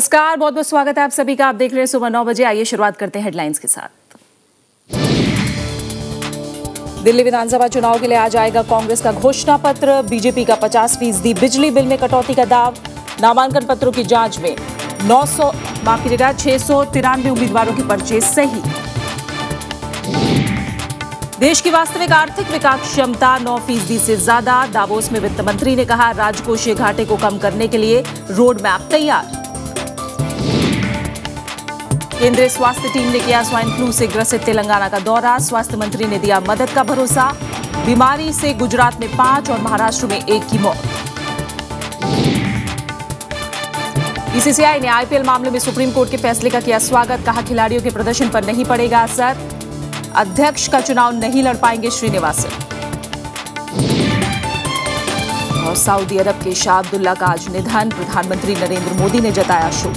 नमस्कार, बहुत बहुत स्वागत है आप सभी का। आप देख रहे हैं सुबह 9 बजे। आइए शुरुआत करते हैं हेडलाइंस के साथ। दिल्ली विधानसभा चुनाव के लिए आज आएगा कांग्रेस का घोषणा पत्र। बीजेपी का 50% बिजली बिल में कटौती का दाव। नामांकन पत्रों की जांच में 693 उम्मीदवारों की पर्चे सही। देश की वास्तविक आर्थिक विकास क्षमता 9% से ज्यादा। दावोस में वित्त मंत्री ने कहा, राजकोषीय घाटे को कम करने के लिए रोड मैप तैयार। केंद्रीय स्वास्थ्य टीम ने किया स्वाइन फ्लू से ग्रसित तेलंगाना का दौरा। स्वास्थ्य मंत्री ने दिया मदद का भरोसा। बीमारी से गुजरात में 5 और महाराष्ट्र में 1 की मौत। बीसीसीआई ने आईपीएल मामले में सुप्रीम कोर्ट के फैसले का किया स्वागत। कहा, खिलाड़ियों के प्रदर्शन पर नहीं पड़ेगा असर। अध्यक्ष का चुनाव नहीं लड़ पाएंगे श्रीनिवासन। और सऊदी अरब के शाह अब्दुल्ला का आज निधन। प्रधानमंत्री नरेंद्र मोदी ने जताया शोक।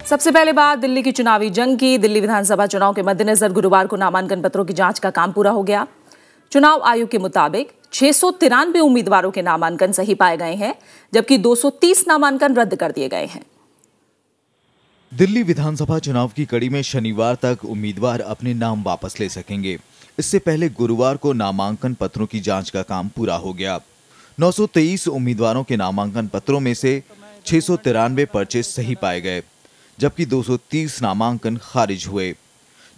सबसे पहले बात दिल्ली की चुनावी जंग की। दिल्ली विधानसभा चुनाव के मद्देनजर गुरुवार को नामांकन पत्रों की जांच का काम पूरा हो गया। चुनाव आयोग के मुताबिक 693 उम्मीदवारों के नामांकन सही पाए गए हैं, जबकि 230 नामांकन रद्द कर दिए गए हैं। दिल्ली विधानसभा चुनाव की कड़ी में शनिवार तक उम्मीदवार अपने नाम वापस ले सकेंगे। इससे पहले गुरुवार को नामांकन पत्रों की जांच का काम पूरा हो गया। 923 उम्मीदवारों के नामांकन पत्रों में से 693 पर्चे सही पाए गए, जबकि 230 नामांकन खारिज हुए।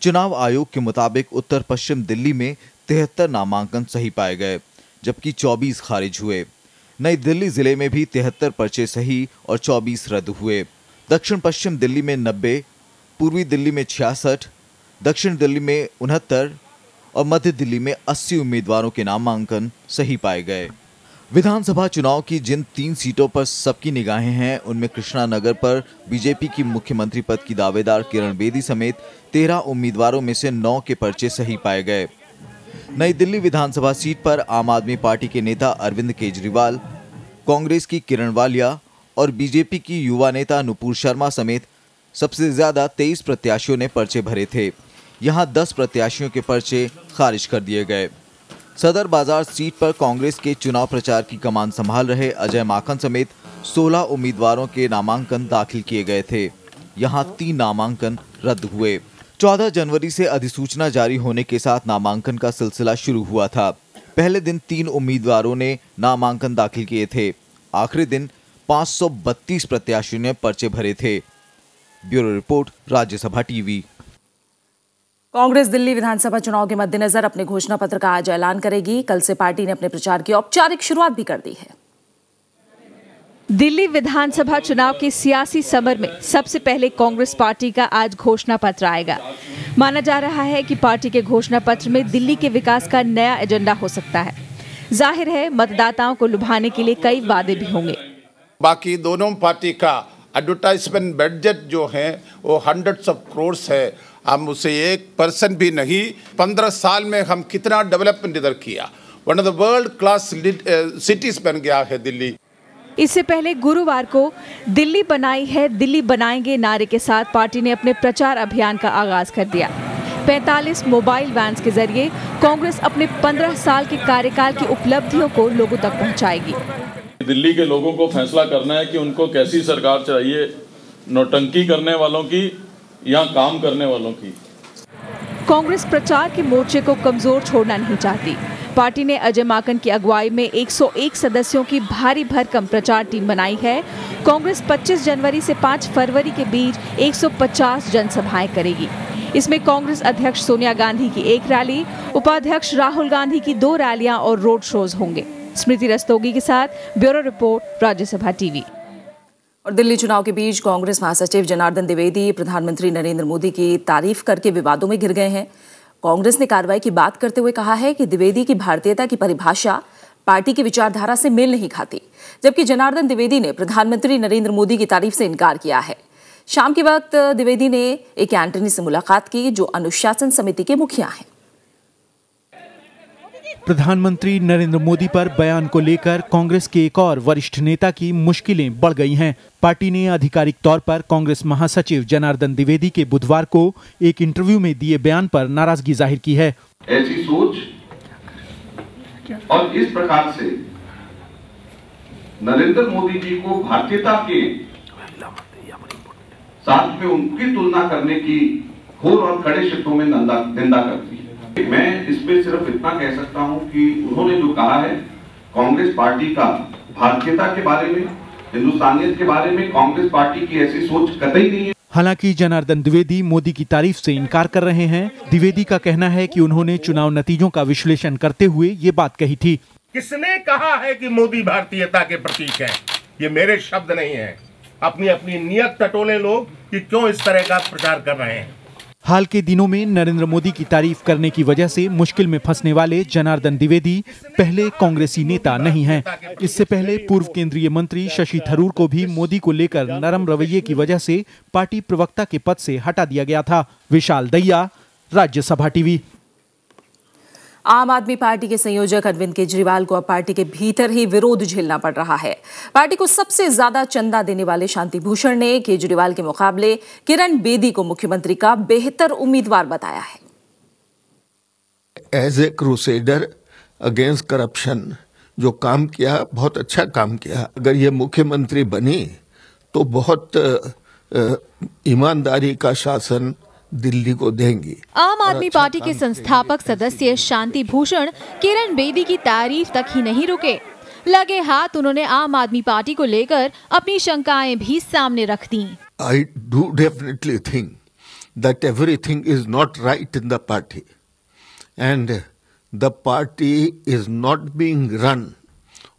चुनाव आयोग के मुताबिक उत्तर पश्चिम दिल्ली में 73 नामांकन सही पाए गए, जबकि 24 खारिज हुए। नई दिल्ली जिले में भी 73 पर्चे सही और 24 रद्द हुए। दक्षिण पश्चिम दिल्ली में 90, पूर्वी दिल्ली में 66, दक्षिण दिल्ली में 69 और मध्य दिल्ली में 80 उम्मीदवारों के नामांकन सही पाए गए। विधानसभा चुनाव की जिन 3 सीटों पर सबकी निगाहें हैं, उनमें कृष्णा नगर पर बीजेपी की मुख्यमंत्री पद की दावेदार किरण बेदी समेत 13 उम्मीदवारों में से 9 के पर्चे सही पाए गए। नई दिल्ली विधानसभा सीट पर आम आदमी पार्टी के नेता अरविंद केजरीवाल, कांग्रेस की किरण वालिया और बीजेपी की युवा नेता नुपुर शर्मा समेत सबसे ज्यादा 23 प्रत्याशियों ने पर्चे भरे थे। यहां 10 प्रत्याशियों के पर्चे खारिज कर दिए गए। सदर बाजार सीट पर कांग्रेस के चुनाव प्रचार की कमान संभाल रहे अजय माकन समेत 16 उम्मीदवारों के नामांकन दाखिल किए गए थे। यहां 3 नामांकन रद्द हुए। 14 जनवरी से अधिसूचना जारी होने के साथ नामांकन का सिलसिला शुरू हुआ था। पहले दिन 3 उम्मीदवारों ने नामांकन दाखिल किए थे। आखिरी दिन 532 प्रत्याशियों ने पर्चे भरे थे। Bureau report, Rajya Sabha TV. Congress Delhi विधानसभा चुनाव के मद्देनजर अपने घोषणा पत्र का आज ऐलान करेगी। कल से पार्टी ने अपने प्रचार की औपचारिक शुरुआत भी कर दी है। दिल्ली विधानसभा चुनाव के सियासी समर में सबसे पहले कांग्रेस पार्टी का आज घोषणा पत्र आएगा। माना जा रहा है कि पार्टी के घोषणा पत्र में दिल्ली के विकास का नया एजेंडा हो सकता है। जाहिर है, मतदाताओं को लुभाने के लिए कई वादे भी होंगे। बाकी दोनों पार्टी का एडवर्टाइजमेंट बजट जो है वो hundreds of crores है। हम उसे 1% भी नहीं, 15 साल में हम कितना डेवलपमेंट इधर किया। One of the world class cities बन गया है दिल्ली। इससे पहले गुरुवार को दिल्ली बनाई है, दिल्ली बनाएंगे नारे के साथ पार्टी ने अपने प्रचार अभियान का आगाज कर दिया। 45 मोबाइल वैन्स के जरिए कांग्रेस अपने 15 साल के कार्यकाल की उपलब्धियों को लोगों तक पहुंचाएगी। दिल्ली के लोगों को फैसला करना है कि उनको कैसी सरकार चाहिए, नौटंकी करने वालों की या काम करने वालों की। कांग्रेस प्रचार के मोर्चे को कमजोर छोड़ना नहीं चाहती। पार्टी ने अजय माकन की अगुवाई में 101 सदस्यों की भारी भरकम प्रचार टीम बनाई है। कांग्रेस 25 जनवरी से 5 फरवरी के बीच 150 जनसभाएं करेगी। इसमें कांग्रेस अध्यक्ष सोनिया गांधी की 1 रैली, उपाध्यक्ष राहुल गांधी की 2 रैलियां और रोड शोज होंगे। स्मृति रस्तोगी के साथ ब्यूरो रिपोर्ट, राज्यसभा टीवी। और दिल्ली चुनाव के बीच कांग्रेस महासचिव जनार्दन द्विवेदी प्रधानमंत्री नरेंद्र मोदी की तारीफ करके विवादों में घिर गए हैं। कांग्रेस ने कार्रवाई की बात करते हुए कहा है कि द्विवेदी की भारतीयता की परिभाषा पार्टी की विचारधारा से मेल नहीं खाती, जबकि जनार्दन द्विवेदी ने प्रधानमंत्री नरेंद्र मोदी की तारीफ से इनकार किया है। शाम के वक्त द्विवेदी ने एक एंटनी से मुलाकात की, जो अनुशासन समिति के मुखिया हैं। प्रधानमंत्री नरेंद्र मोदी पर बयान को लेकर कांग्रेस के एक और वरिष्ठ नेता की मुश्किलें बढ़ गई हैं। पार्टी ने आधिकारिक तौर पर कांग्रेस महासचिव जनार्दन द्विवेदी के बुधवार को एक इंटरव्यू में दिए बयान पर नाराजगी जाहिर की है। ऐसी सोच और इस प्रकार से नरेंद्र मोदी जी को भारतीयता के साथ में उनकी तुलना करने की घोर और कड़े शब्दों में निंदा करती है। मैं इसमें सिर्फ इतना कह सकता हूं कि उन्होंने जो कहा है कांग्रेस पार्टी का भारतीयता के बारे में, हिंदुस्तानियत के बारे में कांग्रेस पार्टी की ऐसी सोच कतई नहीं है। हालांकि जनार्दन द्विवेदी मोदी की तारीफ से इनकार कर रहे हैं। द्विवेदी का कहना है कि उन्होंने चुनाव नतीजों का विश्लेषण करते हुए ये बात कही थी। किसने कहा है कि मोदी भारतीयता के प्रतीक हैं? ये मेरे शब्द नहीं है। अपनी अपनी नियत टटोले लोग कि क्यों इस तरह का प्रचार कर रहे हैं। हाल के दिनों में नरेंद्र मोदी की तारीफ करने की वजह से मुश्किल में फंसने वाले जनार्दन द्विवेदी पहले कांग्रेसी नेता नहीं हैं। इससे पहले पूर्व केंद्रीय मंत्री शशि थरूर को भी मोदी को लेकर नरम रवैये की वजह से पार्टी प्रवक्ता के पद से हटा दिया गया था। विशाल दहिया, राज्यसभा टीवी। आम आदमी पार्टी के संयोजक अरविंद केजरीवाल को अब पार्टी के भीतर ही विरोध झेलना पड़ रहा है। पार्टी को सबसे ज्यादा चंदा देने वाले शांति भूषण ने केजरीवाल के मुकाबले किरण बेदी को मुख्यमंत्री का बेहतर उम्मीदवार बताया है। As a crusader against corruption जो काम किया, बहुत अच्छा काम किया। अगर ये मुख्यमंत्री बनी तो बहुत ईमानदारी का शासन दिल्ली को देंगी। आम आदमी पार्टी के संस्थापक सदस्य शांति भूषण किरण बेदी की तारीफ तक ही नहीं रुके। लगे हाथ उन्होंने आम आदमी पार्टी को लेकर अपनी शंकाएं भी सामने रख दी। I do definitely think that everything is not right in the party and the party is not being run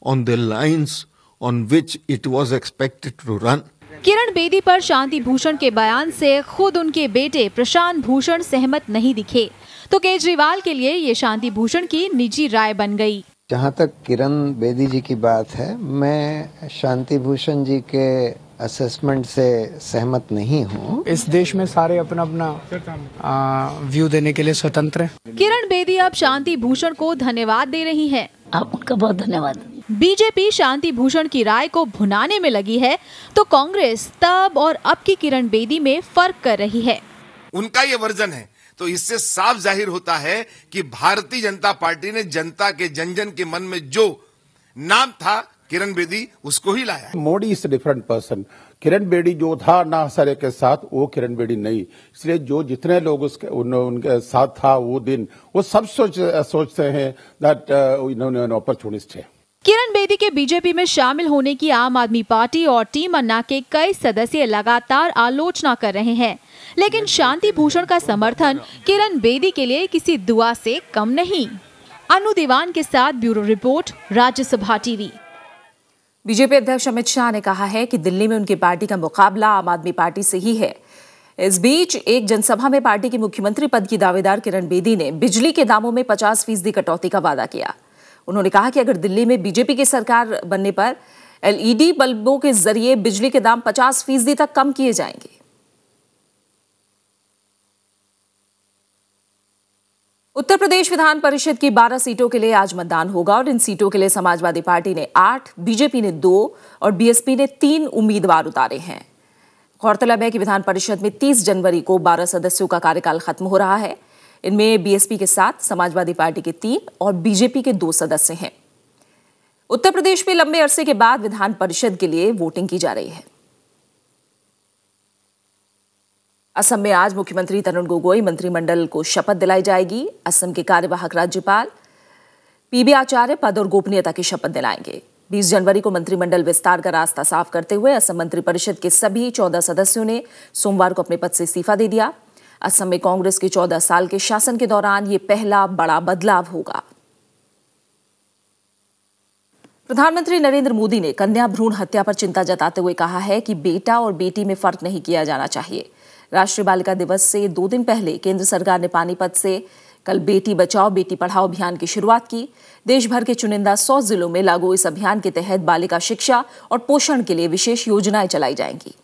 on the lines on which it was expected to run. Kiran Bedi पर शांति भूषण के बयान से खुद उनके बेटे प्रशांत भूषण सहमत नहीं दिखे, तो केजरीवाल के लिए ये शांति भूषण की निजी राय बन गई। जहाँ तक किरण बेदी जी की बात है, मैं शांति भूषण जी के असेसमेंट से सहमत नहीं हूँ। इस देश में सारे अपना अपना व्यू देने के लिए स्वतंत्र हैं। किरण बेदी अब शांति भूषण को धन्यवाद दे रही हैं। आपका बहुत धन्यवाद। बीजेपी शांति भूषण की राय को भुनाने में लगी है, तो कांग्रेस तब और अब की किरण बेदी में फर्क कर रही है। उनका ये वर्जन है, तो इससे साफ जाहिर होता है कि भारतीय जनता पार्टी ने जनता के जन जन के मन में जो नाम था किरण बेदी, उसको ही लाया। Modi is different person. Kiran Bedi जो था ना हजारे के साथ, वो किरण बेदी नहीं। इसलिए जो जितने लोग उनके साथ था वो दिन, वो सब सोचते हैं दैट इन्होंने अपॉर्चुनिस्ट है। किरण बेदी के बीजेपी में शामिल होने की आम आदमी पार्टी और टीम अन्ना के कई सदस्य लगातार आलोचना कर रहे हैं, लेकिन शांति भूषण का समर्थन किरण बेदी के लिए किसी दुआ से कम नहीं। अनु दीवान के साथ bureau report, Rajya Sabha TV. BJP अध्यक्ष अमित शाह ने कहा है कि दिल्ली में उनकी पार्टी का मुकाबला आम आदमी पार्टी से ही है। इस बीच एक जनसभा में पार्टी की मुख्यमंत्री पद की दावेदार किरण बेदी ने बिजली के दामों में 50% कटौती का वादा किया। उन्होंने कहा कि अगर दिल्ली में बीजेपी की सरकार बनने पर एलईडी बल्बों के जरिए बिजली के दाम 50% तक कम किए जाएंगे। उत्तर प्रदेश विधान परिषद की 12 सीटों के लिए आज मतदान होगा और इन सीटों के लिए समाजवादी पार्टी ने 8, बीजेपी ने 2 और बीएसपी ने 3 उम्मीदवार उतारे हैं। गौरतलब है कि विधान परिषद में 30 जनवरी को 12 सदस्यों का कार्यकाल खत्म हो रहा है। इनमें बीएसपी के 7, समाजवादी पार्टी के 3 और बीजेपी के 2 सदस्य हैं। उत्तर प्रदेश में लंबे अरसे के बाद विधान परिषद के लिए वोटिंग की जा रही है। असम में आज मुख्यमंत्री तरुण गोगोई मंत्रिमंडल को शपथ दिलाई जाएगी। असम के कार्यवाहक राज्यपाल पीबी आचार्य पद और गोपनीयता की शपथ दिलाएंगे। 20 जनवरी को मंत्रिमंडल विस्तार का रास्ता साफ करते हुए असम मंत्रिपरिषद के सभी 14 सदस्यों ने सोमवार को अपने पद से इस्तीफा दे दिया। असम में कांग्रेस के 14 साल के शासन के दौरान यह पहला बड़ा बदलाव होगा। प्रधानमंत्री नरेंद्र मोदी ने कन्या भ्रूण हत्या पर चिंता जताते हुए कहा है कि बेटा और बेटी में फर्क नहीं किया जाना चाहिए। राष्ट्रीय बालिका दिवस से 2 दिन पहले केंद्र सरकार ने पानीपत से कल बेटी बचाओ बेटी पढ़ाओ अभियान की शुरुआत की। देश भर के चुनिंदा 100 जिलों में लागू इस अभियान के तहत बालिका शिक्षा और पोषण के लिए विशेष योजनाएं चलाई जाएंगी।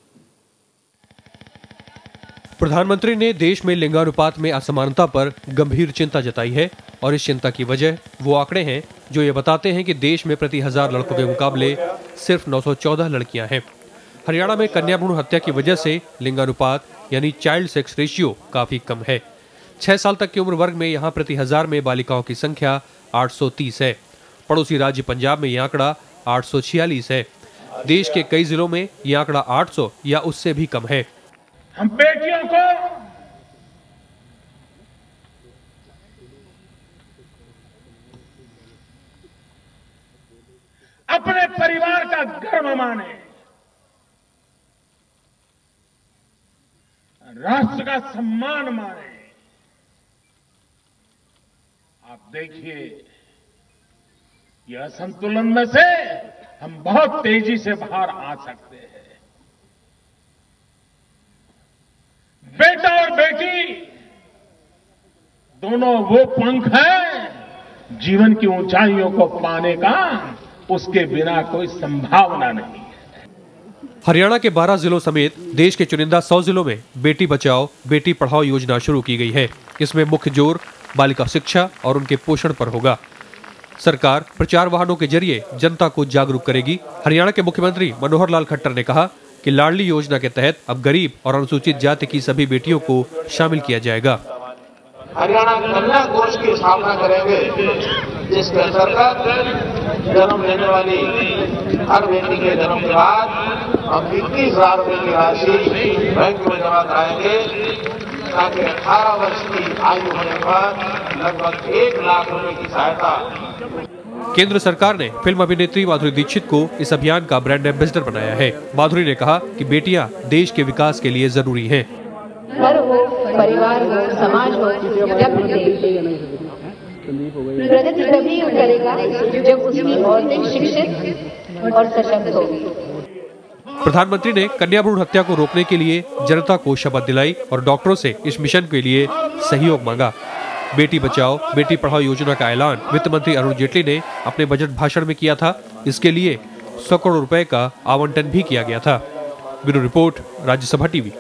प्रधानमंत्री ने देश में लिंगानुपात में असमानता पर गंभीर चिंता जताई है और इस चिंता की वजह वो आंकड़े हैं जो ये बताते हैं कि देश में प्रति 1000 लड़कों के मुकाबले सिर्फ 914 लड़कियां हैं। हरियाणा में कन्या भ्रूण हत्या की वजह से लिंगानुपात यानी चाइल्ड सेक्स रेशियो काफी कम है। 6 साल तक की उम्र वर्ग में यहाँ प्रति 1000 में बालिकाओं की संख्या 830 है। पड़ोसी राज्य पंजाब में यह आंकड़ा 846 है। देश के कई जिलों में ये आंकड़ा 800 या उससे भी कम है। हम बेटियों को अपने परिवार का गर्व माने, राष्ट्र का सम्मान माने। आप देखिए, यह असंतुलन में से हम बहुत तेजी से बाहर आ सकते हैं। बेटा और बेटी दोनों वो पंख हैं जीवन की ऊंचाइयों को पाने का, उसके बिना कोई संभावना नहीं। हरियाणा के 12 जिलों समेत देश के चुनिंदा 100 जिलों में बेटी बचाओ बेटी पढ़ाओ योजना शुरू की गई है। इसमें मुख्य जोर बालिका शिक्षा और उनके पोषण पर होगा। सरकार प्रचार वाहनों के जरिए जनता को जागरूक करेगी। हरियाणा के मुख्यमंत्री मनोहर लाल खट्टर ने कहा कि लाडली योजना के तहत अब गरीब और अनुसूचित जाति की सभी बेटियों को शामिल किया जाएगा। हरियाणा कन्या कोष की स्थापना करेंगे, जिसके अंतर्गत जन्म लेने वाली हर बेटी के जन्म के बाद हम 21,000 रुपए की राशि बैंक में जमा कराएंगे, ताकि 18 वर्ष की आयु होने पर लगभग 1 लाख रुपए की सहायता। केंद्र सरकार ने फिल्म अभिनेत्री माधुरी दीक्षित को इस अभियान का ब्रांड एम्बेसडर बनाया है। माधुरी ने कहा कि बेटियां देश के विकास के लिए जरूरी हैं। घर हो, परिवार हो, समाज हो या प्रगति तभी करेगा जब उसकी औरतें शिक्षित और सशक्त होगी। प्रधानमंत्री ने कन्या भ्रूण हत्या को रोकने के लिए जनता को शपथ दिलाई और डॉक्टरों से इस मिशन के लिए सहयोग मांगा। बेटी बचाओ बेटी पढ़ाओ योजना का ऐलान वित्त मंत्री अरुण जेटली ने अपने बजट भाषण में किया था। इसके लिए 100 करोड़ रुपए का आवंटन भी किया गया था। Bureau report, Rajya Sabha TV.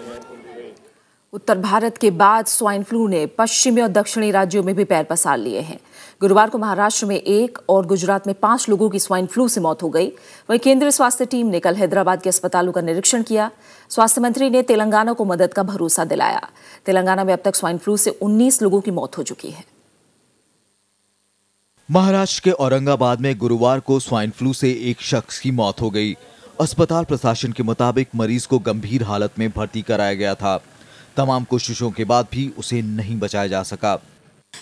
उत्तर भारत के बाद स्वाइन फ्लू ने पश्चिमी और दक्षिणी राज्यों में भी पैर पसार लिए हैं। गुरुवार को महाराष्ट्र में 1 और गुजरात में 5 लोगों की स्वाइन फ्लू से मौत हो गई। वहीं केंद्रीय स्वास्थ्य टीम ने कल हैदराबाद के अस्पतालों का निरीक्षण किया। स्वास्थ्य मंत्री ने तेलंगाना को मदद का भरोसा दिलाया। तेलंगाना में अब तक स्वाइन फ्लू से 19 लोगों की मौत हो चुकी है। महाराष्ट्र के औरंगाबाद में गुरुवार को स्वाइन फ्लू से एक शख्स की मौत हो गई। अस्पताल प्रशासन के मुताबिक मरीज को गंभीर हालत में भर्ती कराया गया था। तमाम कोशिशों के बाद भी उसे नहीं बचाया जा सका।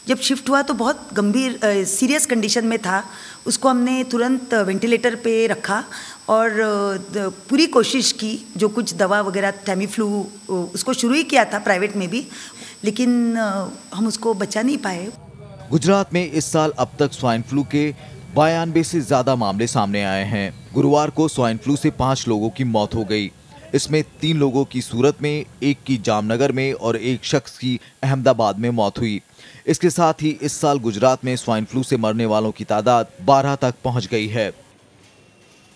जब शिफ्ट हुआ तो बहुत गंभीर सीरियस कंडीशन में था। उसको हमने तुरंत वेंटिलेटर पे रखा और पूरी कोशिश की, जो कुछ दवा वगैरह टैमीफ्लू उसको शुरू ही किया था प्राइवेट में भी, लेकिन हम उसको बचा नहीं पाए। गुजरात में इस साल अब तक स्वाइन फ्लू के 92 से ज्यादा मामले सामने आए हैं। गुरुवार को स्वाइन फ्लू से 5 लोगों की मौत हो गई। इसमें 3 लोगों की सूरत में, 1 की जामनगर में और 1 शख्स की अहमदाबाद में मौत हुई। इसके साथ ही इस साल गुजरात में स्वाइन फ्लू से मरने वालों की तादाद 12 तक पहुंच गई है।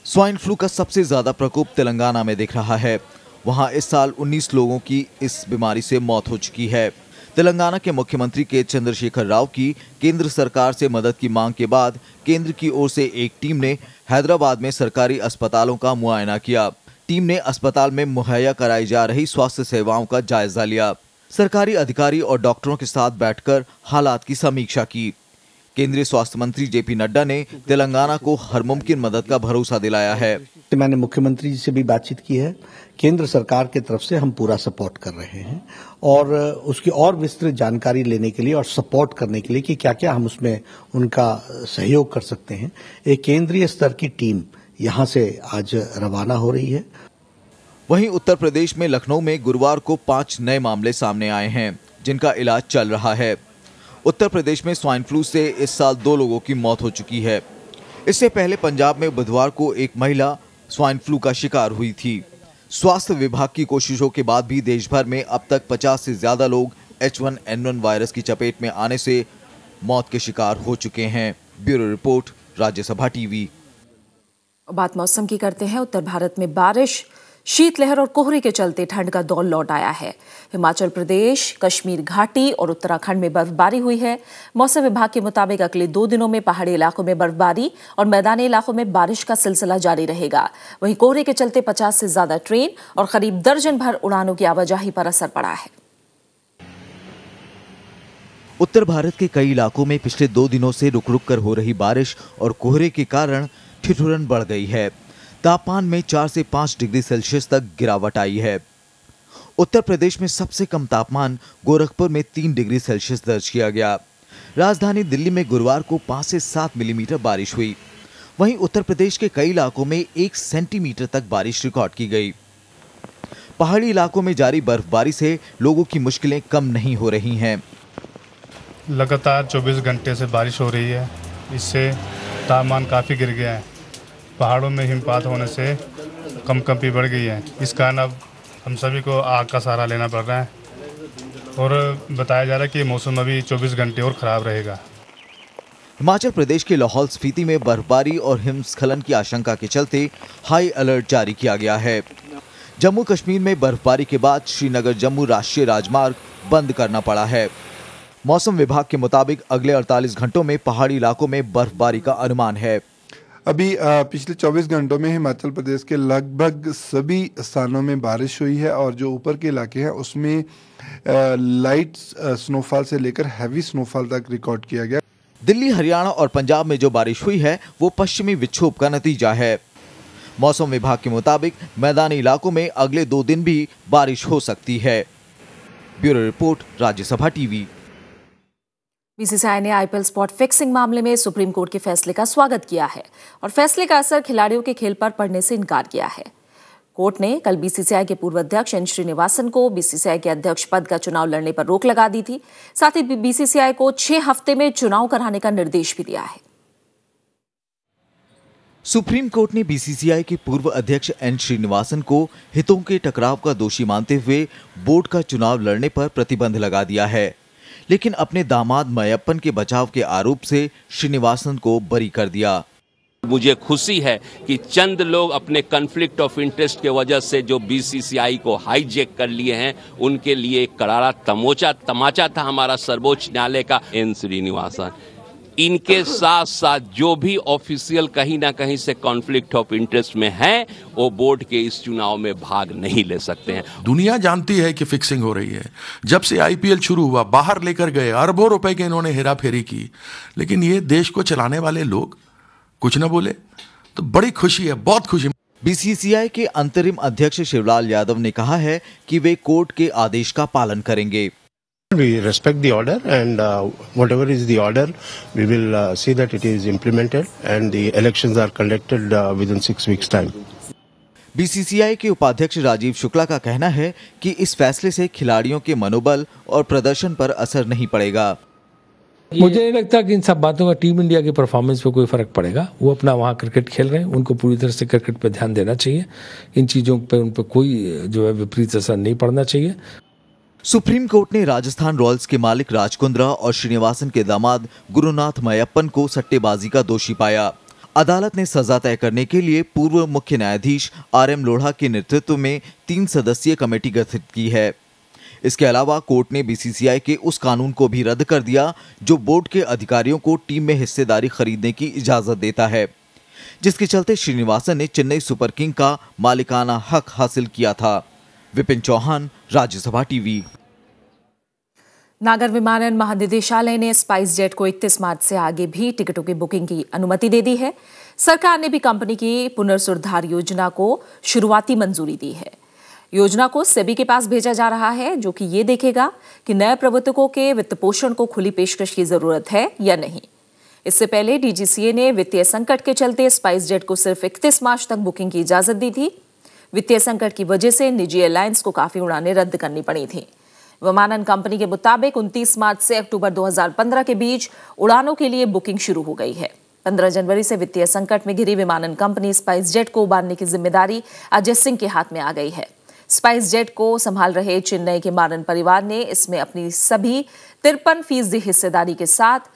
स्वाइन फ्लू का सबसे ज्यादा प्रकोप तेलंगाना में दिख रहा है। वहां इस साल 19 लोगों की इस बीमारी से मौत हो चुकी है। तेलंगाना के मुख्यमंत्री के चंद्रशेखर राव की केंद्र सरकार से मदद की मांग के बाद केंद्र की ओर से एक टीम ने हैदराबाद में सरकारी अस्पतालों का मुआयना किया। टीम ने अस्पताल में मुहैया कराई जा रही स्वास्थ्य सेवाओं का जायजा लिया। सरकारी अधिकारी और डॉक्टरों के साथ बैठकर हालात की समीक्षा की। केंद्रीय स्वास्थ्य मंत्री जेपी नड्डा ने तेलंगाना को हर मुमकिन मदद का भरोसा दिलाया है। मैंने मुख्यमंत्री जी से भी बातचीत की है। केंद्र सरकार की तरफ से हम पूरा सपोर्ट कर रहे हैं और उसकी और विस्तृत जानकारी लेने के लिए और सपोर्ट करने के लिए कि क्या क्या हम उसमें उनका सहयोग कर सकते हैं, एक केंद्रीय स्तर की टीम यहां से आज रवाना हो रही है। वहीं उत्तर प्रदेश में लखनऊ में गुरुवार को 5 नए मामले सामने आए हैं, जिनका इलाज चल रहा है। उत्तर प्रदेश में स्वाइन फ्लू से इस साल 2 लोगों की मौत हो चुकी है। इससे पहले पंजाब में बुधवार को एक महिला स्वाइन फ्लू का शिकार हुई थी। स्वास्थ्य विभाग की कोशिशों के बाद भी देश भर में अब तक 50 से ज्यादा लोग H1N1 वायरस की चपेट में आने से मौत के शिकार हो चुके हैं। Bureau report, Rajya Sabha TV. बात मौसम की करते हैं। उत्तर भारत में बारिश, शीतलहर और कोहरे के चलते ठंड का दौर लौट आया है। हिमाचल प्रदेश, कश्मीर घाटी और उत्तराखंड में बर्फबारी हुई है। मौसम विभाग के मुताबिक अगले 2 दिनों में पहाड़ी इलाकों में बर्फबारी और मैदानी इलाकों में बारिश का सिलसिला जारी रहेगा। वहीं कोहरे के चलते 50 से ज्यादा ट्रेन और करीब दर्जन भर उड़ानों की आवाजाही पर असर पड़ा है। उत्तर भारत के कई इलाकों में पिछले 2 दिनों से रुक रुक कर हो रही बारिश और कोहरे के कारण ठिठुरन बढ़ गई है। तापमान में 4 से 5 डिग्री सेल्सियस तक गिरावट आई है। उत्तर प्रदेश में सबसे कम तापमान गोरखपुर में 3 डिग्री सेल्सियस दर्ज किया गया। राजधानी दिल्ली में गुरुवार को 5 से 7 मिलीमीटर बारिश हुई। वहीं उत्तर प्रदेश के कई इलाकों में 1 सेंटीमीटर तक बारिश रिकॉर्ड की गई। पहाड़ी इलाकों में जारी बर्फबारी से लोगों की मुश्किलें कम नहीं हो रही हैं। लगातार 24 घंटे से बारिश हो रही है, इससे तापमान काफ़ी गिर गया है। पहाड़ों में हिमपात होने से कंपकंपी बढ़ गई है। इस कारण अब हम सभी को आग का सहारा लेना पड़ रहा है और बताया जा रहा है कि मौसम अभी 24 घंटे और ख़राब रहेगा। हिमाचल प्रदेश के लाहौल स्पीति में बर्फबारी और हिमस्खलन की आशंका के चलते हाई अलर्ट जारी किया गया है। जम्मू कश्मीर में बर्फबारी के बाद श्रीनगर जम्मू राष्ट्रीय राजमार्ग बंद करना पड़ा है। मौसम विभाग के मुताबिक अगले 48 घंटों में पहाड़ी इलाकों में बर्फबारी का अनुमान है। अभी पिछले 24 घंटों में हिमाचल प्रदेश के लगभग सभी स्थानों में बारिश हुई है और जो ऊपर के इलाके हैं उसमें लाइट स्नोफॉल से लेकर हैवी स्नोफॉल तक रिकॉर्ड किया गया। दिल्ली, हरियाणा और पंजाब में जो बारिश हुई है वो पश्चिमी विक्षोभ का नतीजा है। मौसम विभाग के मुताबिक मैदानी इलाकों में अगले 2 दिन भी बारिश हो सकती है। Bureau report, Rajya Sabha TV. BCCI ने आईपीएल स्पॉट फिक्सिंग मामले में सुप्रीम कोर्ट के फैसले का स्वागत किया है और फैसले का असर खिलाड़ियों के खेल पर पड़ने से इनकार किया है। कोर्ट ने कल बीसीसीआई के पूर्व अध्यक्ष एन श्रीनिवासन को बीसीसीआई के अध्यक्ष पद का चुनाव लड़ने पर रोक लगा दी थी। साथ ही बीसीसीआई को 6 हफ्ते में चुनाव कराने का निर्देश भी दिया है। सुप्रीम कोर्ट ने बीसीसीआई के पूर्व अध्यक्ष एन श्रीनिवासन को हितों के टकराव का दोषी मानते हुए बोर्ड का चुनाव लड़ने पर प्रतिबंध लगा दिया है, लेकिन अपने दामाद मयप्पन के बचाव के आरोप से श्रीनिवासन को बरी कर दिया। मुझे खुशी है कि चंद लोग अपने कन्फ्लिक्ट ऑफ इंटरेस्ट के वजह से जो बीसीसीआई को हाईजैक कर लिए हैं, उनके लिए एक करारा तमाचा था हमारा सर्वोच्च न्यायालय का। एन श्रीनिवासन इनके साथ साथ जो भी ऑफिशियल कहीं ना कहीं से कॉन्फ्लिक्ट ऑफ इंटरेस्ट में हैं, वो बोर्ड के इस चुनाव में भाग नहीं ले सकते हैं। दुनिया जानती है कि फिक्सिंग हो रही है। जब से आईपीएल शुरू हुआ बाहर लेकर गए, अरबों रुपए के इन्होंने हेरा फेरी की, लेकिन ये देश को चलाने वाले लोग कुछ न बोले, तो बड़ी खुशी है, बहुत खुशी। बीसीसीआई के अंतरिम अध्यक्ष शिवलाल यादव ने कहा है कि वे कोर्ट के आदेश का पालन करेंगे। We respect the order and whatever is the order, we will see that it is implemented and the elections are conducted within 6 weeks time. BCCI के उपाध्यक्ष राजीव शुक्ला का कहना है कि इस फैसले से खिलाड़ियों के मनोबल और प्रदर्शन पर असर नहीं पड़ेगा। मुझे नहीं लगता कि इन सब बातों का टीम इंडिया की परफॉर्मेंस पे कोई फर्क पड़ेगा। वो अपना वहाँ क्रिकेट खेल रहे हैं, उनको पूरी तरह से क्रिकेट पे ध्यान देना चाहिए। इन चीज़ों पे उन पर कोई जो है विपरीत असर नहीं पड़ना चाहिए। सुप्रीम कोर्ट ने राजस्थान रॉयल्स के मालिक राज कुंद्रा और श्रीनिवासन के दामाद गुरुनाथ मयप्पन को सट्टेबाजी का दोषी पाया। अदालत ने सजा तय करने के लिए पूर्व मुख्य न्यायाधीश आरएम लोढ़ा के नेतृत्व में 3 सदस्यीय कमेटी गठित की है। इसके अलावा कोर्ट ने बीसीसीआई के उस कानून को भी रद्द कर दिया जो बोर्ड के अधिकारियों को टीम में हिस्सेदारी खरीदने की इजाजत देता है, जिसके चलते श्रीनिवासन ने चेन्नई सुपर किंग का मालिकाना हक हासिल किया था। विपिन चौहान, राज्यसभा टीवी। नागर विमानन महानिदेशालय ने स्पाइस जेट को 31 मार्च से आगे भी टिकटों की बुकिंग की अनुमति दे दी है। सरकार ने भी कंपनी की पुनर्सुधार योजना को शुरुआती मंजूरी दी है। योजना को सेबी के पास भेजा जा रहा है, जो कि ये देखेगा कि नए प्रवर्तकों के वित्त पोषण को खुली पेशकश की जरूरत है या नहीं। इससे पहले डीजीसीए ने वित्तीय संकट के चलते स्पाइस जेट को सिर्फ 31 मार्च तक बुकिंग की इजाजत दी थी। वित्तीय संकट की वजह से निजी एयरलाइंस को काफी उड़ानें रद्द करनी पड़ी थी। विमानन कंपनी के मुताबिक 29 मार्च से अक्टूबर 2015 के बीच उड़ानों के लिए बुकिंग शुरू हो गई है। 15 जनवरी से वित्तीय संकट में घिरी विमानन कंपनी स्पाइस जेट को उबारने की जिम्मेदारी अजय सिंह के हाथ में आ गई है। स्पाइस जेट को संभाल रहे चेन्नई के मारन परिवार ने इसमें अपनी सभी 53% हिस्सेदारी के साथ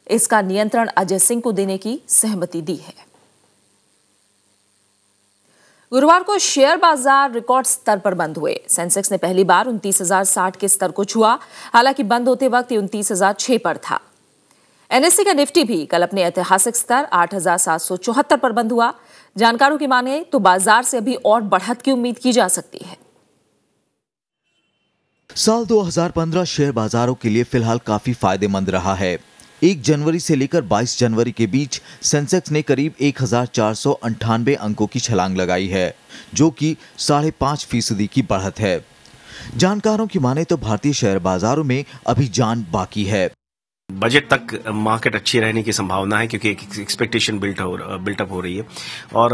इसका नियंत्रण अजय सिंह को देने की सहमति दी है। गुरुवार को शेयर बाजार रिकॉर्ड स्तर पर बंद हुए। सेंसेक्स ने पहली बार 29,060 के स्तर को छुआ, हालांकि बंद होते वक्त 29,006 पर था। एनएसई का निफ्टी भी कल अपने ऐतिहासिक स्तर 8,774 पर बंद हुआ। जानकारों की माने तो बाजार से अभी और बढ़त की उम्मीद की जा सकती है। साल 2015 शेयर बाजारों के लिए फिलहाल काफी फायदेमंद रहा है। 1 जनवरी से लेकर 22 जनवरी के बीच सेंसेक्स ने करीब 1498 अंकों की छलांग लगाई है, जो कि 5.5% की बढ़त है। जानकारों की माने तो भारतीय शेयर बाजारों में अभी जान बाकी है। बजट तक मार्केट अच्छी रहने की संभावना है क्योंकि एक एक्सपेक्टेशन बिल्टअप हो रही है। और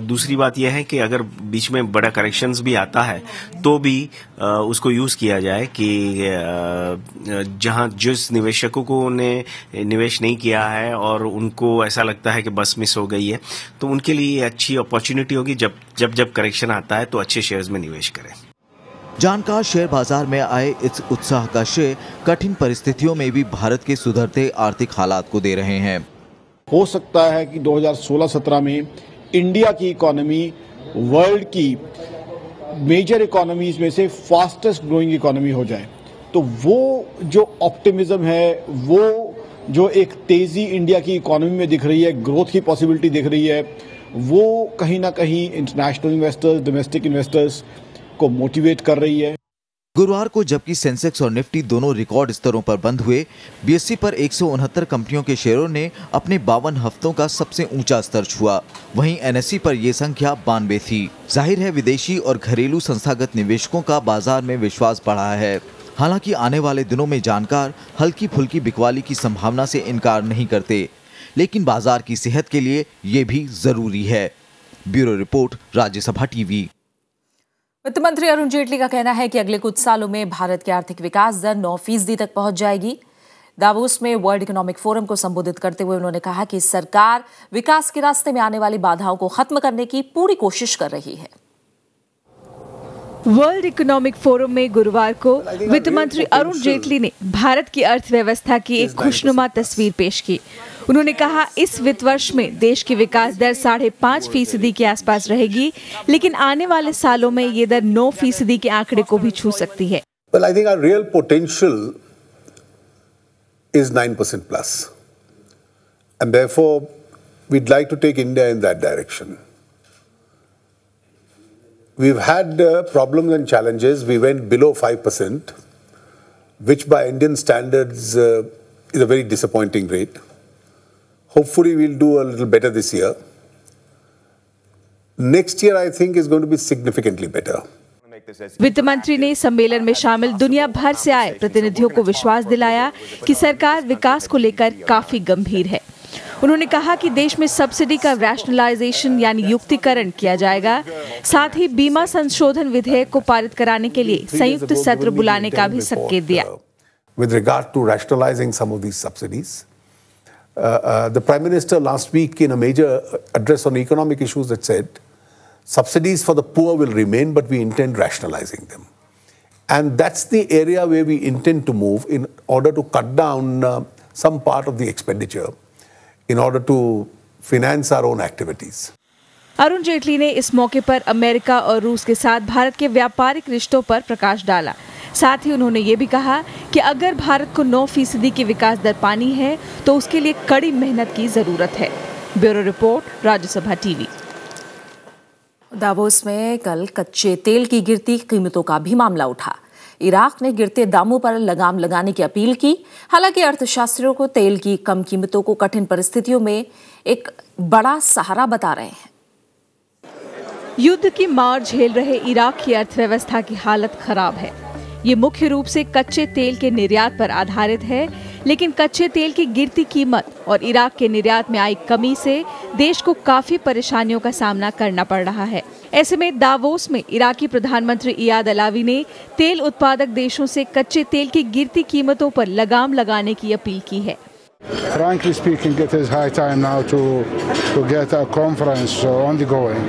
दूसरी बात यह है कि अगर बीच में बड़ा करेक्शंस भी आता है तो भी उसको यूज किया जाए कि जहां जिस निवेशकों को ने निवेश नहीं किया है और उनको ऐसा लगता है कि बस मिस हो गई है, तो उनके लिए अच्छी अपॉर्चुनिटी होगी जब करेक्शन आता है तो अच्छे शेयर्स में निवेश करें। जानकार शेयर बाजार में आए इस उत्साह का श्रेय कठिन परिस्थितियों में भी भारत के सुधरते आर्थिक हालात को दे रहे हैं। हो सकता है कि 2016-17 में इंडिया की इकोनॉमी वर्ल्ड की मेजर इकोनॉमीज में से फास्टेस्ट ग्रोइंग इकोनॉमी हो जाए, तो वो जो ऑप्टिमिज्म है, वो जो एक तेजी इंडिया की इकोनॉमी में दिख रही है, ग्रोथ की पॉसिबिलिटी दिख रही है, वो कहीं ना कहीं इंटरनेशनल इन्वेस्टर्स, डोमेस्टिक इन्वेस्टर्स को मोटिवेट कर रही है। गुरुवार को जबकि सेंसेक्स और निफ्टी दोनों रिकॉर्ड स्तरों पर बंद हुए, बीएसई पर 169 कंपनियों के शेयरों ने अपने 52 हफ्तों का सबसे ऊंचा स्तर छुआ। वहीं एनएसई पर यह संख्या 92 थी। जाहिर है विदेशी और घरेलू संस्थागत निवेशकों का बाजार में विश्वास बढ़ा है। हालांकि आने वाले दिनों में जानकार हल्की फुल्की बिकवाली की संभावना से इनकार नहीं करते, लेकिन बाजार की सेहत के लिए ये भी जरूरी है। Bureau report, Rajya Sabha TV. वित्त मंत्री अरुण जेटली का कहना है कि अगले कुछ सालों में भारत की आर्थिक विकास दर 9% तक पहुंच जाएगी। दावोस में वर्ल्ड इकोनॉमिक फोरम को संबोधित करते हुए उन्होंने कहा कि सरकार विकास के रास्ते में आने वाली बाधाओं को खत्म करने की पूरी कोशिश कर रही है। वर्ल्ड इकोनॉमिक फोरम में गुरुवार को वित्त मंत्री अरुण जेटली ने भारत की अर्थव्यवस्था की एक खुशनुमा तस्वीर पेश की। उन्होंने कहा इस वित्त वर्ष में देश की विकास दर 5.5% के आसपास रहेगी, लेकिन आने वाले सालों में ये दर 9% के आंकड़े को भी छू सकती है। Well, I think our real potential is 9% plus, and therefore we'd like to take India in that direction. We've had problems and challenges. We went below 5%, which by Indian standards is a very disappointing rate. Hopefully we'll do a little better this year. Next year I think is going to be significantly better. वित्त मंत्री ने सम्मेलन में शामिल दुनिया भर से आए प्रतिनिधियों को विश्वास दिलाया कि सरकार विकास को लेकर काफी गंभीर है। उन्होंने कहा कि देश में सब्सिडी का रैशनलाइजेशन यानी युक्तिकरण किया जाएगा। साथ ही बीमा संशोधन विधेयक को पारित कराने के लिए संयुक्त सत्र बुलाने का भी संकेत दिया। With regard to rationalizing some of these subsidies, the Prime Minister last week in a major address on economic issues had said, subsidies for the poor will remain, but we intend rationalizing them. And that's the area where we intend to move in order to cut down some part of the expenditure in order to finance our own activities. Arun Jaitley ने इस मौके पर America और रूस के साथ भारत के व्यापारिक रिश्तों पर प्रकाश डाला। साथ ही उन्होंने ये भी कहा कि अगर भारत को 9% की विकास दर पानी है तो उसके लिए कड़ी मेहनत की जरूरत है। Bureau report, Rajya Sabha TV. Davos में कल कच्चे तेल की गिरती कीमतों का भी मामला उठा। इराक ने गिरते दामों पर लगाम लगाने की अपील की। हालांकि अर्थशास्त्रियों को तेल की कम कीमतों को कठिन परिस्थितियों में एक बड़ा सहारा बता रहे हैं। युद्ध की मार झेल रहे इराक की अर्थव्यवस्था की हालत खराब है। ये मुख्य रूप से कच्चे तेल के निर्यात पर आधारित है, लेकिन कच्चे तेल की गिरती कीमत और इराक के निर्यात में आई कमी से देश को काफी परेशानियों का सामना करना पड़ रहा है। ऐसे में दावोस में इराकी प्रधानमंत्री इयाद अलावी ने तेल उत्पादक देशों से कच्चे तेल की गिरती कीमतों पर लगाम लगाने की अपील की है। Frankly speaking, it is high time now to get a conference ongoing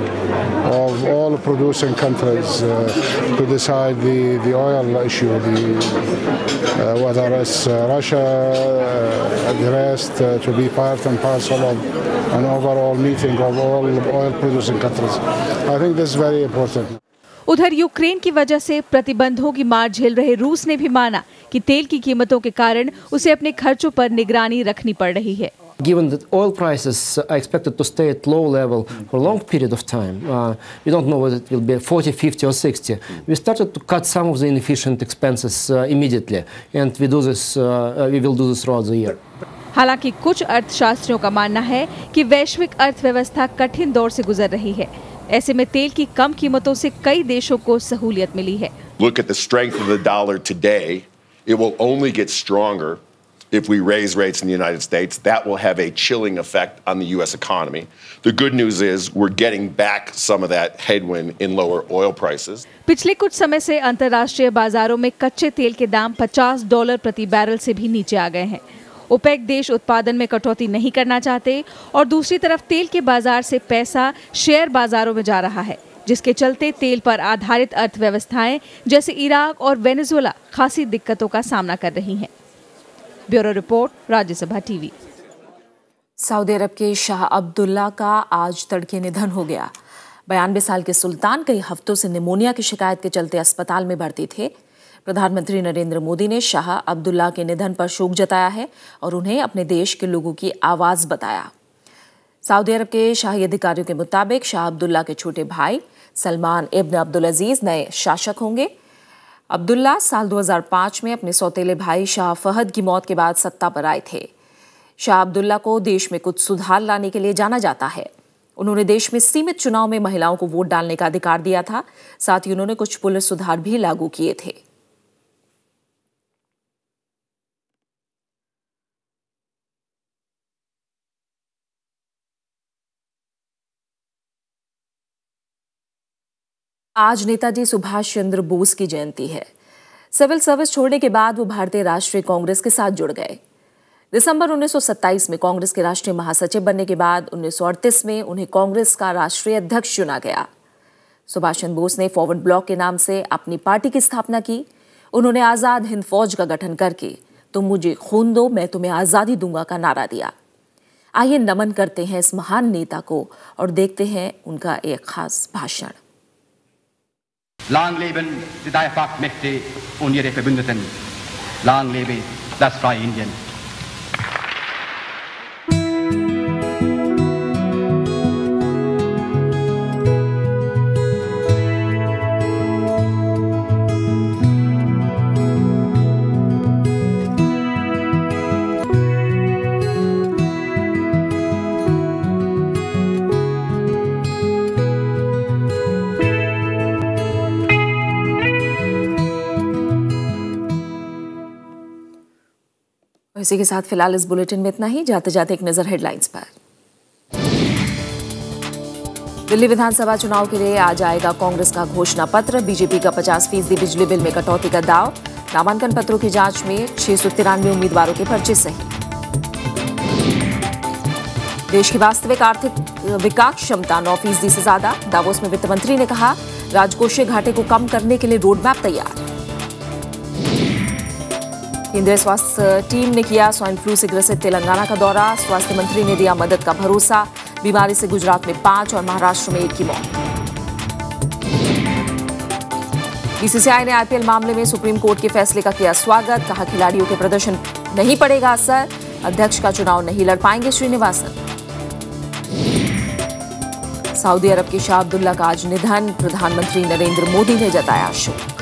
of all producing countries to decide the oil issue, whether it's Russia, the rest, to be part and parcel of an overall meeting of all oil producing countries. I think this is very important. उधर Ukraine की वजह से प्रतिबंधों की मार झेल रहे रूस ने भी माना कि तेल की कीमतों के कारण उसे अपने खर्चों पर निगरानी रखनी पड़ रही है। Given that oil prices are expected to stay at low level for a long period of time, we don't know whether it will be 40, 50 or 60. We started to cut some of the inefficient expenses immediately, and we will do this throughout the year. हालांकि कुछ अर्थशास्त्रियों का मानना है कि वैश्विक अर्थव्यवस्था कठिन दौर से गुजर रही है। ऐसे में तेल की कम कीमतों से कई देशों को सहूलियत मिली है। Look at the strength of the dollar today. It will only get stronger if we raise rates in the United States. That will have a chilling effect on the U.S. economy. The good news is we're getting back some of that headwind in lower oil prices. पिछले कुछ समय से अंतर्राष्ट्रीय बाजारों में कच्चे तेल के दाम $50 प्रति बैरल से भी नीचे आ गए हैं। ओपेक देश उत्पादन में कटौती नहीं करना चाहते और दूसरी तरफ तेल के बाजार से पैसा शेयर बाजारों में जा रहा है, जिसके चलते तेल पर आधारित अर्थव्यवस्थाएं जैसे इराक और वेनेजुएला खासी दिक्कतों का सामना कर रही हैं। Bureau report, Rajya Sabha TV. Saudi Arab के शाह अब्दुल्ला का आज तड़के निधन हो गया। 92 साल के सुल्तान कई हफ्तों से निमोनिया की शिकायत के चलते अस्पताल में भर्ती थे। प्रधानमंत्री नरेंद्र मोदी ने शाह अब्दुल्ला के निधन पर शोक जताया है और उन्हें अपने देश के लोगों की आवाज बताया। सऊदी अरब के शाही अधिकारियों के मुताबिक शाह अब्दुल्ला के छोटे भाई सलमान इब्न अब्दुल अजीज नए शासक होंगे। अब्दुल्ला साल 2005 में अपने सौतेले भाई शाह फहद की मौत के बाद सत्ता पर आए थे। शाह अब्दुल्ला को देश में कुछ सुधार लाने के लिए जाना जाता है। उन्होंने देश में सीमित चुनाव में महिलाओं को वोट डालने का अधिकार दिया था। साथ ही उन्होंने कुछ पुलिस सुधार भी लागू किए थे। आज नेताजी सुभाष चंद्र बोस की जयंती है। सिविल सर्विस छोड़ने के बाद वो भारतीय राष्ट्रीय कांग्रेस के साथ जुड़ गए। दिसंबर 1927 में कांग्रेस के राष्ट्रीय महासचिव बनने के बाद 1938 में उन्हें कांग्रेस का राष्ट्रीय अध्यक्ष चुना गया। सुभाष चंद्र बोस ने फॉरवर्ड ब्लॉक के नाम से अपनी पार्टी की स्थापना की। उन्होंने आजाद हिंद फौज का गठन करके तुम मुझे खून दो मैं तुम्हें आजादी दूंगा का नारा दिया। आइए नमन करते हैं इस महान नेता को और देखते हैं उनका एक खास भाषण। Lang leben die Dreifachmächte und ihre Verbündeten. Lang lebe das freie Indien. इसी के साथ फिलहाल इस बुलेटिन में इतना ही। जाते जाते एक नजर हेडलाइंस पर। दिल्ली विधानसभा चुनाव के लिए आज आएगा कांग्रेस का घोषणा पत्र। बीजेपी का 50% बिजली बिल में कटौती का दाव। नामांकन पत्रों की जांच में 693 उम्मीदवारों के पर्चे सही। देश की वास्तविक आर्थिक विकास क्षमता 9% से ज्यादा। दावोस में वित्त मंत्री ने कहा राजकोषीय घाटे को कम करने के लिए रोड मैप तैयार। केंद्रीय स्वास्थ्य टीम ने किया स्वाइन फ्लू से ग्रसित तेलंगाना का दौरा। स्वास्थ्य मंत्री ने दिया मदद का भरोसा। बीमारी से गुजरात में 5 और महाराष्ट्र में 1 की मौत। बीसीसीआई ने आईपीएल मामले में सुप्रीम कोर्ट के फैसले का किया स्वागत। कहा खिलाड़ियों के प्रदर्शन नहीं पड़ेगा असर। अध्यक्ष का चुनाव नहीं लड़ पाएंगे श्रीनिवासन। सऊदी अरब के शाह अब्दुल्ला का आज निधन। प्रधानमंत्री नरेंद्र मोदी ने जताया शोक।